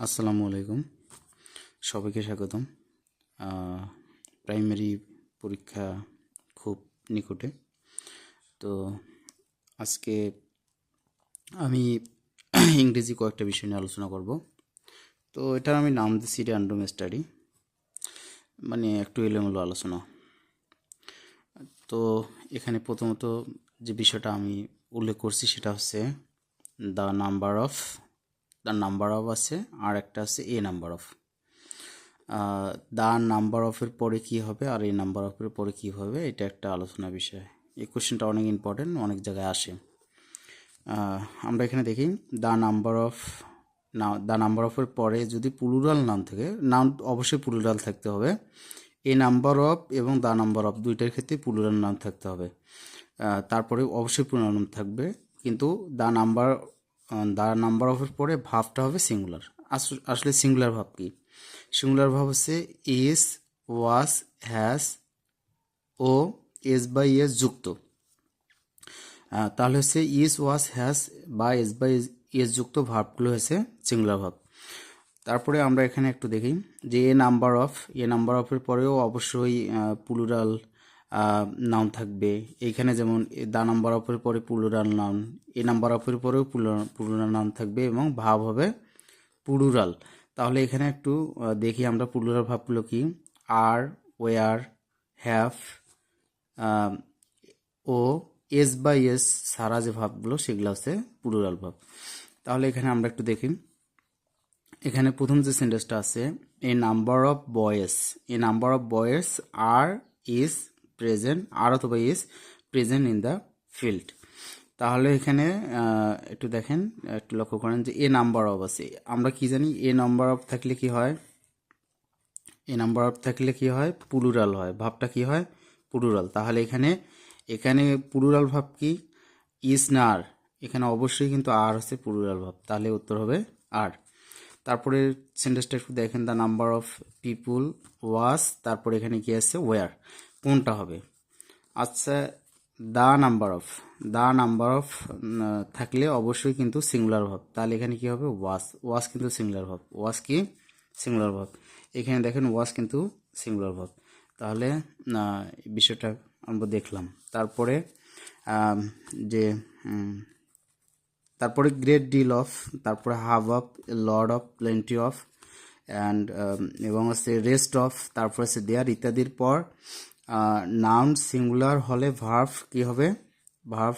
আসসালামু আলাইকুম, সবাইকে স্বাগতম। প্রাইমারি পরীক্ষা খুব নিকটে, তো আজকে আমি ইংরেজি কয়েকটা বিষয় নিয়ে আলোচনা করব। তো এটার আমি নাম দিচ্ছি র্যান্ডম স্টাডি, মানে একটু এলোমেলো আলোচনা। তো এখানে প্রথমত যে বিষয়টা আমি উল্লেখ করছি সেটা হচ্ছে দ্য নাম্বার অফ আছে, আর একটা আছে এ নাম্বার অফ। দ্য নাম্বার অফের পরে কি হবে আর এই নাম্বার অফের পরে কি হবে, এটা একটা আলোচনা বিষয়। এই কোশ্চেনটা অনেক ইম্পর্টেন্ট, অনেক জায়গায় আসে। আমরা এখানে দেখি দ্য নাম্বার অফের পরে যদি প্লুরাল নাউন থাকে, নাউন অবশ্যই প্লুরাল থাকতে হবে। এ নাম্বার অফ এবং দ্য নাম্বার অফ দুইটার ক্ষেত্রে প্লুরাল নাউন থাকতে হবে। তারপরে অবশ্যই প্রোনাউন থাকবে, কিন্তু দ্য নাম্বার অফের পরে ভাবটা হবে সিঙ্গুলার। আসলে সিঙ্গুলার ভাব কি? সিঙ্গুলার ভাব হচ্ছে ইজ, ওয়াজ, হ্যাজ ও এস বাই এস যুক্ত। তাহলে হচ্ছে ইজ, ওয়াজ, হ্যাজ বা এস বাই এস যুক্ত ভার্বগুলো হচ্ছে সিঙ্গুলার ভাব। তারপরে আমরা এখানে একটু দেখি যে এ নাম্বার অফের পরেও অবশ্যই প্লুরাল নাউন থাকবে। এইখানে যেমন দ্য নাম্বার অফের পরে প্লুরাল নাউন, এ নাম্বার অফের পরেও প্লুরাল নাউন থাকবে এবং ভাব হবে প্লুরাল। তাহলে এখানে একটু দেখি আমরা প্লুরাল ভাবগুলো কি। আর, ওয়ার, হ্যাভ ও এস বাই এস সারা যে ভাবগুলো সেগুলো হচ্ছে প্লুরাল ভাব। তাহলে এখানে আমরা একটু দেখি। এখানে প্রথম যে সেন্টেন্সটা আছে, এ নাম্বার অফ বয়েস আর ইজ প্রেজেন্ট, আর অথবা is present in the field. তাহলে এখানে একটু দেখেন, একটু লক্ষ্য করেন যে এ নাম্বার অফ আছে। আমরা কি জানি এ নাম্বার অফ থাকলে কি হয়? এ নাম্বার অফ থাকলে কি হয়? প্লুরাল হয়, ভাবটা কি হয়? প্লুরাল। তাহলে এখানে এখানে প্লুরাল ভাব কি? ইজ না আর? এখানে অবশ্যই কিন্তু আর হচ্ছে প্লুরাল ভাব, তাহলে উত্তর হবে আর। তারপরে সেন্টেন্সটা একটু দেখেন, দ্য নাম্বার অফ পিপুল ওয়াজ, তারপরে এখানে কি আছে? ওয়ার। কোনটা হবে? আচ্ছা, দ্য নাম্বার অফ থাকলে অবশ্যই কিন্তু সিঙ্গুলার ভাব, তাহলে এখানে কি হবে? ওয়াজ কিন্তু সিঙ্গুলার ভাব, ওয়াজ কি সিঙ্গুলার ভাব। এখানে দেখেন ওয়াজ কিন্তু সিঙ্গুলার ভাব। তাহলে বিষয়টা আমরা দেখলাম। তারপরে যে তারপরে গ্রেট ডিল অফ, তারপরে have of, Lord of, plenty of and এবং হচ্ছে রেস্ট অফ, তারপরে হচ্ছে দেয়ার ইত্যাদির পর নাউন সিঙ্গুলার হলে ভার্ব কি হবে? Verb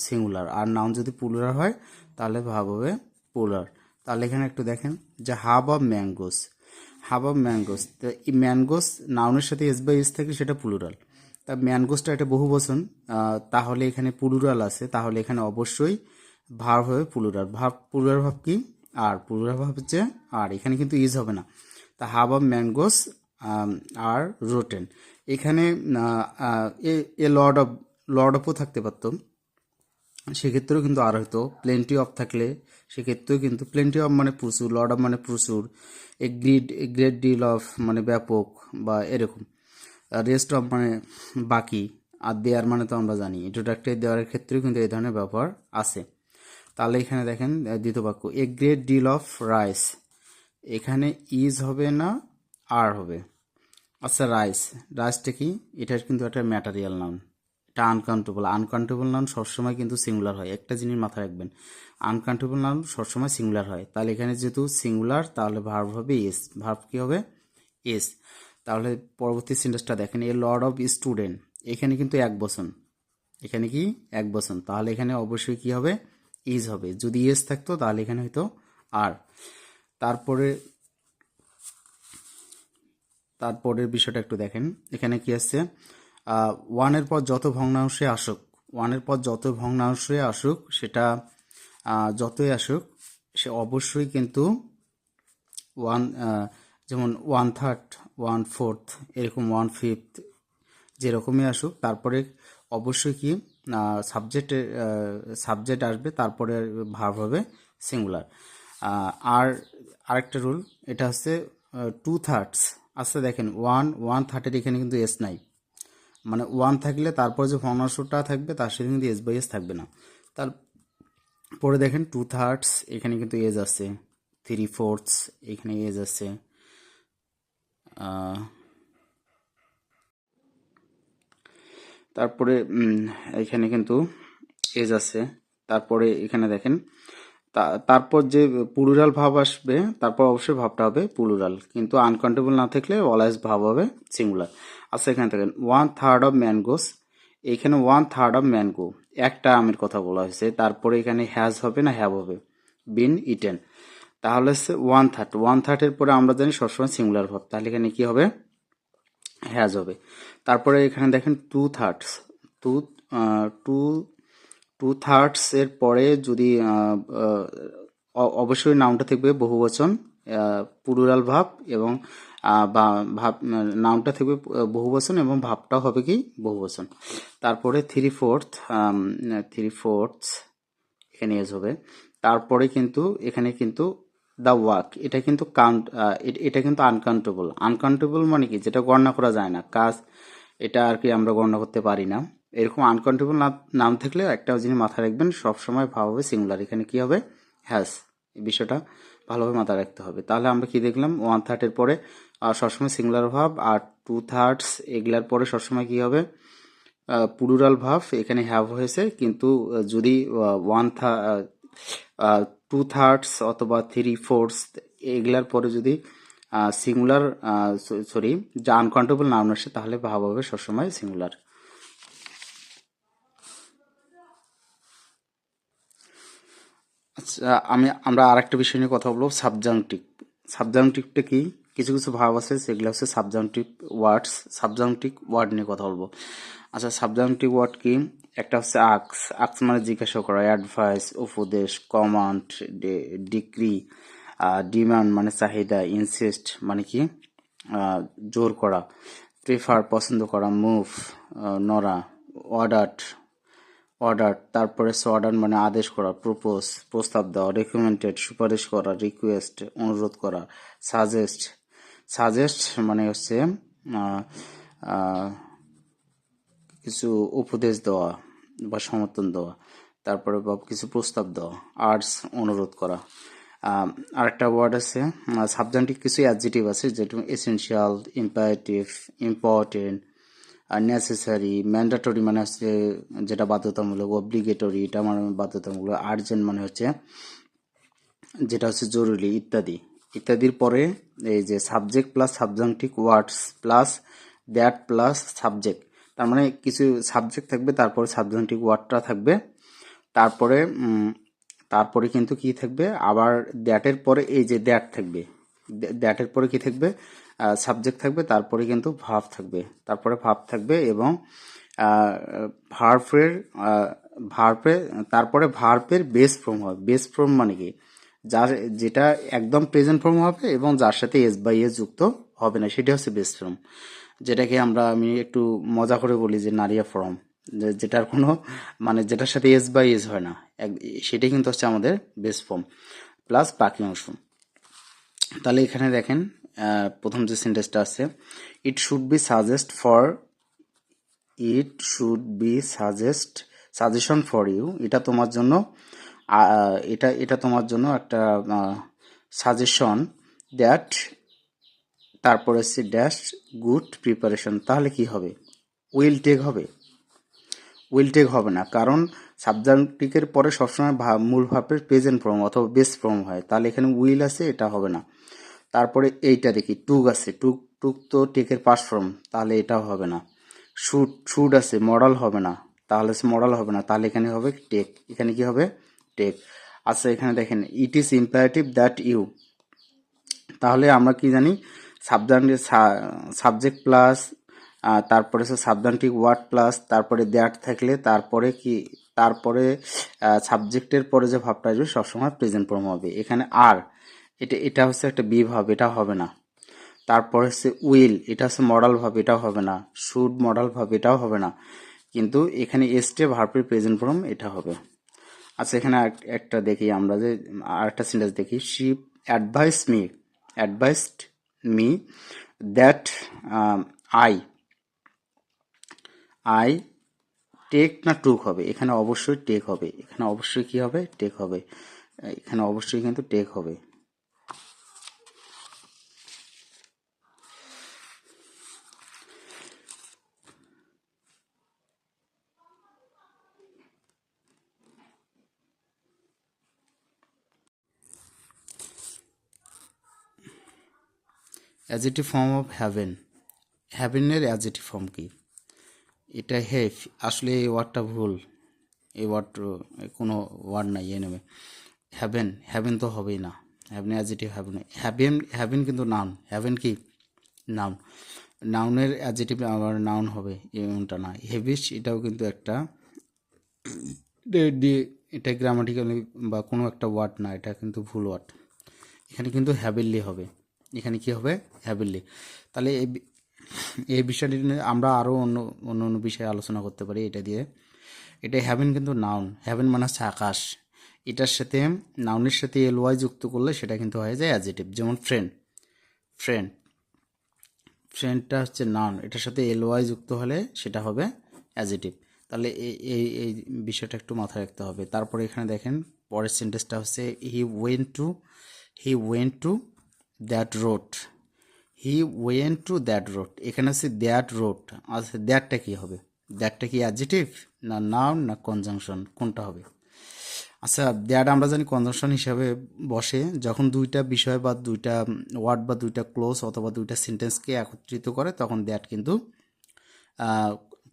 singular. আর নাউন যদি প্লুরাল হয় তাহলে ভার্ব হবে প্লুরাল। তাহলে এখানে একটু দেখেন যে হাব অফ ম্যাঙ্গোস, তো এই ম্যাঙ্গোস নাউনের সাথে এস বাই এস থাকলে সেটা প্লুরাল। তা ম্যাঙ্গোসটা একটা বহু বচন, তাহলে এখানে প্লুরাল আছে, তাহলে এখানে অবশ্যই ভার্ব হবে প্লুরাল। প্লুরাল ভাব কি? আর প্লুরাল ভাব হচ্ছে আর, এখানে কিন্তু ইজ হবে না। তা heap of mangoes are rotten. এখানে এ লর্ড অফও থাকতে পারত, সেক্ষেত্রেও কিন্তু আর হয়তো প্লেন্টি অফ থাকলে সেক্ষেত্রেও কিন্তু প্লেন্টি অফ মানে প্রচুর, লর্ড অফ মানে প্রচুর, গ্রেট ডিল অফ মানে ব্যাপক বা এরকম, রেস্ট অফ মানে বাকি, আর দেয়ার মানে তো আমরা জানি ইন্ট্রোডাক্টরি দেওয়ার ক্ষেত্রেও কিন্তু এই ধরনের ব্যবহার আছে। তাহলে এখানে দেখেন দ্বিতীয় বাক্য, a great deal of rice, এখানে ইজ হবে না আর হবে। আচ্ছা, রাইসটা কি? এটার কিন্তু একটা ম্যাটারিয়াল নাউন, এটা আনকাউন্টেবল নাউন সবসময় কিন্তু সিঙ্গুলার হয়। একটা জিনিস মাথায় রাখবেন, আনকাউন্টেবল নাউন সবসময় সিঙ্গুলার হয়। তাহলে এখানে যেহেতু সিঙ্গুলার, তাহলে ভার্ব হবে এস। ভার্ব কি হবে? এস। তাহলে পরবর্তী সেন্টেন্সটা দেখেন, এ লর্ড অফ স্টুডেন্ট, এখানে কিন্তু এক বচন, এখানে কি এক বচন, তাহলে এখানে অবশ্যই কি হবে? ইজ হবে। যদি এস থাকতো তাহলে এখানে হয়তো আর। তারপরে তারপরের বিষয়টা একটু দেখেন, এখানে কি আছে? ওয়ানের পর যত ভগ্নাংশে আসুক সেটা যতই আসুক, সে অবশ্যই কিন্তু ওয়ান, যেমন 1/3, 1/4, এরকম 1/5 যেরকমই আসুক, তারপরে অবশ্যই কি সাবজেক্ট আসবে, তারপরে ভার্ব হবে সিঙ্গুলার। আর আরেকটা রুল, এটা হচ্ছে 2/3। আচ্ছা দেখেন, 1/3 এখানে কিন্তু এস নাই, মানে 1 থাকলে তারপর যে ভগ্নাংশটা থাকবে তার সাথে কিন্তু এস বাই এস থাকবে না। তারপরে দেখেন 2/3, এখানে কিন্তু এজ আছে, 3/4 এখানে এজ আছে। তারপরে এখানে কিন্তু এজ আছে। তারপরে এখানে দেখেন তারপর যে প্লুরাল ভাব আসবে তারপর অবশ্যই ভাবটা হবে প্লুরাল, কিন্তু আনকাউন্টেবল না থাকলে অলওয়েজ ভাব হবে সিঙ্গুলার। আচ্ছা এখানে দেখেন 1/3 অফ ম্যানগোস, এখানে 1/3 অফ ম্যানগো একটা আমের কথা বলা হয়েছে, তারপরে এখানে হ্যাজ হবে না হ্যাভ হবে, বিন ইটেন, তাহলে হচ্ছে 1/3 এর পরে আমরা জানি সবসময় সিঙ্গুলার ভাব, তাহলে এখানে কি হবে হ্যাজ হবে। তারপরে এখানে দেখেন 2/3 টু টু 2/3 এর পরে যদি অবশ্যই নাউনটা থাকবে বহুবচন প্লুরাল ভাব, এবং ভাব নাউনটা থাকবে বহুবচন এবং ভাবটাও হবে কি বহুবচন। তারপরে 3/4 এখানে এজ হবে। তারপরে কিন্তু এখানে কিন্তু দ্য ওয়ার্ক, এটা কিন্তু কাউন্ট, এটা কিন্তু আনকাউন্টেবল। আনকাউন্টেবল মানে কি, যেটা গণনা করা যায় না কাজ, এটা আর কি আমরা গণনা করতে পারি না। এরকম আনকাউন্টেবল নাম থাকলে একটা জিনিস মাথায় রাখবেন, সবসময় ভাব হবে সিঙ্গুলার, এখানে কি হবে হ্যাজ, এই বিষয়টা ভালোভাবে মাথায় রাখতে হবে। তাহলে আমরা কি দেখলাম 1/3 এর পরে সবসময় সিঙ্গুলার ভাব, আর 2/3 এগুলার পরে সবসময় কি হবে প্লুরাল ভাব, এখানে হ্যাভ হয়েছে, কিন্তু যদি 2/3 অথবা 3/4 এগুলার পরে যদি সিঙ্গুলার সরি যা আনকাউন্টেবল নাউন আসে তাহলে ভাব হবে সবসময় সিঙ্গুলার। আচ্ছা আমরা আরেকটা বিষয় নিয়ে কথা বলবো, সাবজাংটিভ। সাবজাংটিভটা কি, কিছু কিছু ভাব আছে সেগুলো হচ্ছে সাবজাংটিভ ওয়ার্ডস, সাবজাংটিভ ওয়ার্ড নিয়ে কথা বলবো। আচ্ছা সাবজাংটিভ ওয়ার্ড কি, একটা হচ্ছে আক্স, আক্স মানে জিজ্ঞাসা করা, অ্যাডভাইস উপদেশ, কমান্ড, ডিক্রি, ডিমান্ড মানে চাহিদা, ইনসিস্ট মানে কি জোর করা, প্রেফার পছন্দ করা, মুভ নড়া, অর্ডার অর্ডার, তারপরে অর্ডার মানে আদেশ করা, প্রপোজ প্রস্তাব দেওয়া, রেকমেন্ডেড সুপারিশ করা, রিকোয়েস্ট অনুরোধ করা, সাজেস্ট সাজেস্ট মানে হচ্ছে কিছু উপদেশ দেওয়া বা সমর্থন দেওয়া, তারপরে বা কিছু প্রস্তাব দেওয়া, আর্টস অনুরোধ করা। আরেকটা ওয়ার্ড আছে সাবজাংটিভ, কিছু অ্যাডজেক্টিভ আছে যেটা এসেনশিয়াল, ইম্পারেটিভ, ইম্পর্টেন্ট, আর নেসেসারি, ম্যান্ডেটরি মানে হচ্ছে যেটা বাধ্যতামূলক, অব্লিগেটরি এটা মানে বাধ্যতামূলক, আর্জেন্ট মানে হচ্ছে যেটা হচ্ছে জরুরি, ইত্যাদি। ইত্যাদির পরে এই যে subject plus subjunctive words plus that plus subject, তার মানে কিছু সাবজেক্ট থাকবে, তারপরে সাবজাংটিভ ওয়ার্ডটা থাকবে, তারপরে তারপরে কিন্তু কি থাকবে আবার দ্যাটের পরে এই যে দ্যাট থাকবে, দ্যাটের পরে কি থাকবে সাবজেক্ট থাকবে, তারপরে কিন্তু ভার্ব থাকবে, তারপরে ভার্ব থাকবে, এবং ভার্বের ভার্বে তারপরে ভার্বের বেস ফর্ম হবে। বেস ফর্ম মানে কি, যার যেটা একদম প্রেজেন্ট ফর্ম হবে এবং যার সাথে এস বাই এস যুক্ত হবে না, সেটা হচ্ছে বেস ফর্ম, যেটাকে আমি একটু মজা করে বলি যে নারিয়া ফর্ম, যেটার কোনো মানে যেটার সাথে এস বাই এস হয় না, সেটাই কিন্তু হচ্ছে আমাদের বেস ফর্ম প্লাস বাকি অংশ। তাহলে এখানে দেখেন প্রথম যে সেন্টেন্সটা আছে, it should be suggest for, it should be suggestion for you, এটা তোমার জন্য এটা এটা তোমার জন্য একটা সাজেশন, দ্যাট তারপরে হচ্ছে ড্যাশ গুড প্রিপারেশন, তাহলে কি হবে উইল টেক হবে, উইল টেক হবে না, কারণ সাবজাংটিভের পরে সবসময় মূল ভার্বের প্রেজেন্ট ফর্ম অথবা বেস ফর্ম হয়, তাহলে এখানে উইল আছে এটা হবে না। তারপরে এইটা দেখি টুক আছে, টুক টুক তো টেকের পাস্ট ফর্ম, তাহলে এটাও হবে না। শুড আছে, মডাল হবে না, তাহলে মডাল হবে না, তাহলে এখানে হবে টেক, এখানে কি হবে টেক। আচ্ছা এখানে দেখেন it is imperative that you, তাহলে আমরা কি জানি সাবজেক্ট প্লাস তারপরে সাবজাংটিভ ওয়ার্ড প্লাস তারপরে দ্যাট থাকলে তারপরে কি, তারপরে সাবজেক্টের পরে যে ভাবটা আসবে সবসময় প্রেজেন্ট ফর্ম হবে। এখানে আর এটা হচ্ছে একটা বি ভাব, এটা হবে না। তারপর হচ্ছে উইল, এটা হচ্ছে মডাল ভাব, এটাও হবে না। শুড মডাল ভাব, এটাও হবে না, কিন্তু এখানে এসটে ভার্বের প্রেজেন্ট ফর্ম এটা হবে। আচ্ছা এখানে একটা দেখি আমরা যে আরেকটা সেন্টেন্স দেখি, she advised me that I I take না টুক হবে, এখানে অবশ্যই টেক হবে, এখানে অবশ্যই কি হবে টেক হবে, এখানে অবশ্যই কিন্তু টেক হবে। অ্যাডজেক্টিভ ফর্ম অফ হ্যাভেন, হ্যাভেনের অ্যাডজেক্টিভ ফর্ম কি? এটা হেফ, আসলে এই ওয়ার্ডটা ভুল, এই ওয়ার্ড কোনো ওয়ার্ড নাই এ নেবে। হ্যাভেন, হ্যাভেন তো হবেই না, heaven adjective heaven, heaven heaven কিন্তু নাউন, হ্যাভেন কি নাউন, নাউনের অ্যাডজেক্টিভ আবার নাউন হবে এমনটা না। হেভিশ এটাও কিন্তু একটা এটা গ্রামাটিক্যালি বা কোনো একটা ওয়ার্ড না, এটা কিন্তু ভুল ওয়ার্ড, এখানে কিন্তু হ্যাভেনলি হবে, এখানে কি হবে হ্যাভেনলি। তাহলে এই বিষয়টি নিয়ে আমরা আরও অন্য অন্য বিষয়ে আলোচনা করতে পারি এটা দিয়ে। এটা হ্যাভেন কিন্তু নাউন, হ্যাভেন মানে হচ্ছে আকাশ, এটার সাথে নাউনের সাথে এল ওয়াই যুক্ত করলে সেটা কিন্তু হয়ে যায় অ্যাডজেক্টিভ। যেমন ফ্রেন্ড, ফ্রেন্ড ফ্রেন্ডটা হচ্ছে নাউন, এটার সাথে এল ওয়াই যুক্ত হলে সেটা হবে অ্যাডজেক্টিভ। তাহলে এই বিষয়টা একটু মাথায় রাখতে হবে। তারপরে এখানে দেখেন পরের সেন্টেন্সটা হচ্ছে he went to that road, he went to that road, এখানে হচ্ছে দ্যাট রোড, আচ্ছা দ্যাটটা কী হবে, দ্যাটটা কি অ্যাডজেক্টিভ না নাউন না কনজাংশন, কোনটা হবে? আচ্ছা দ্যাট আমরা জানি কনজাংশন হিসাবে বসে যখন দুইটা বিষয় বা দুইটা ওয়ার্ড বা দুইটা ক্লোজ অথবা দুইটা সেন্টেন্সকে একত্রিত করে, তখন দ্যাট কিন্তু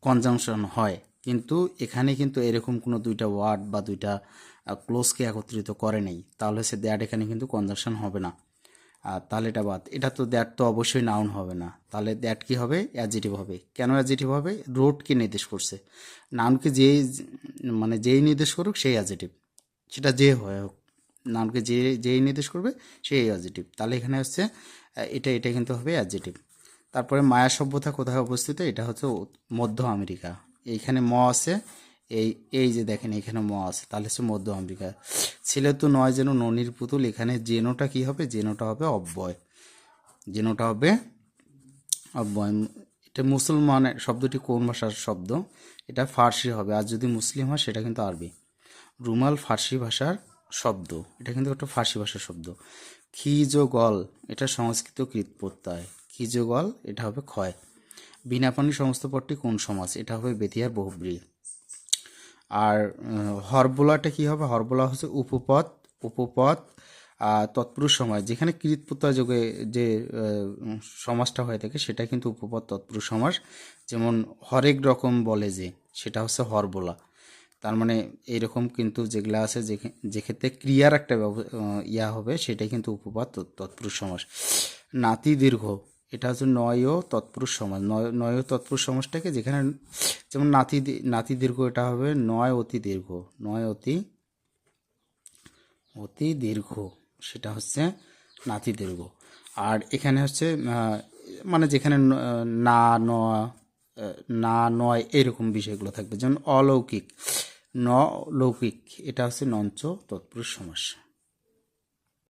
কনজাংশন হয়। কিন্তু এখানে কিন্তু এরকম কোনো দুইটা ওয়ার্ড বা দুইটা ক্লোজকে একত্রিত করে নেই, তাহলে সে দ্যাট এখানে কিন্তু কনজাংশন হবে না। তাহলে এটা বাদ, এটা তো দ্যাট তো অবশ্যই নাউন হবে না, তাহলে দ্যাট কি হবে অ্যাডজেক্টিভ হবে। কেন অ্যাডজেক্টিভ হবে? রোডকে নির্দেশ করছে, নাউনকে যেই মানে যেই নির্দেশ করুক সেই অ্যাডজেক্টিভ, সেটা যে হয় হোক, নাউনকে যেই নির্দেশ করবে সেই অ্যাডজেক্টিভ। তাহলে এখানে হচ্ছে এটা কিন্তু হবে অ্যাডজেক্টিভ। তারপরে মায়া সভ্যতা কোথায় অবস্থিত? এটা হচ্ছে মধ্য আমেরিকা, এইখানে ম আছে, এই যে দেখেন এখানে ম আছে, তাহলে হচ্ছে মধ্য আমেরিকা। ছেলে তো নয় যেন ননির পুতুল, এখানে জেনোটা কি হবে? জেনোটা হবে অব্যয়, জেনোটা হবে অব্যয়। এটা মুসলমানের শব্দটি কোন ভাষার শব্দ? এটা ফার্সি হবে, আর যদি মুসলিম হয় সেটা কিন্তু আরবি। রুমাল ফার্সি ভাষার শব্দ, এটা কিন্তু একটা ফার্সি ভাষার শব্দ। খিজোগল এটা সংস্কৃত কৃত প্রত্যয়, খিজোগল এটা হবে ক্ষয়। বিনা পানি সমস্ত পদটি কোন সমাস? এটা হবে বেতিয়ার বহুব্রী। আর হরবোলাটা কি হবে? হরবোলা হচ্ছে উপপদ, উপপদ তৎপুরুষ সমাস, যেখানে কৃত প্রত্যয় যোগে যে সমাসটা হয়ে থাকে সেটা কিন্তু উপপদ তৎপুরুষ সমাস। যেমন হরেক রকম বলে যে, সেটা হচ্ছে হরবোলা। তার মানে এইরকম কিন্তু যেগুলা আছে যে ক্ষেত্রে ক্রিয়ার একটা ইয়া হবে সেটাই কিন্তু উপপদ তৎপুরুষ সমাস। নাতি দীর্ঘ এটা হচ্ছে নয় ও তৎপুরুষ সমাস, নয় ও তৎপুরুষ সমাসটাকে যেখানে যেমন নাতি দীর্ঘ এটা হবে নয় অতি দীর্ঘ, নয় অতি দীর্ঘ সেটা হচ্ছে নাতি দীর্ঘ। আর এখানে হচ্ছে মানে যেখানে না নয় এরকম বিষয়গুলো থাকবে, যেমন অলৌকিক, ন লৌকিক এটা হচ্ছে নঞ্চ তৎপুরুষ সমাস।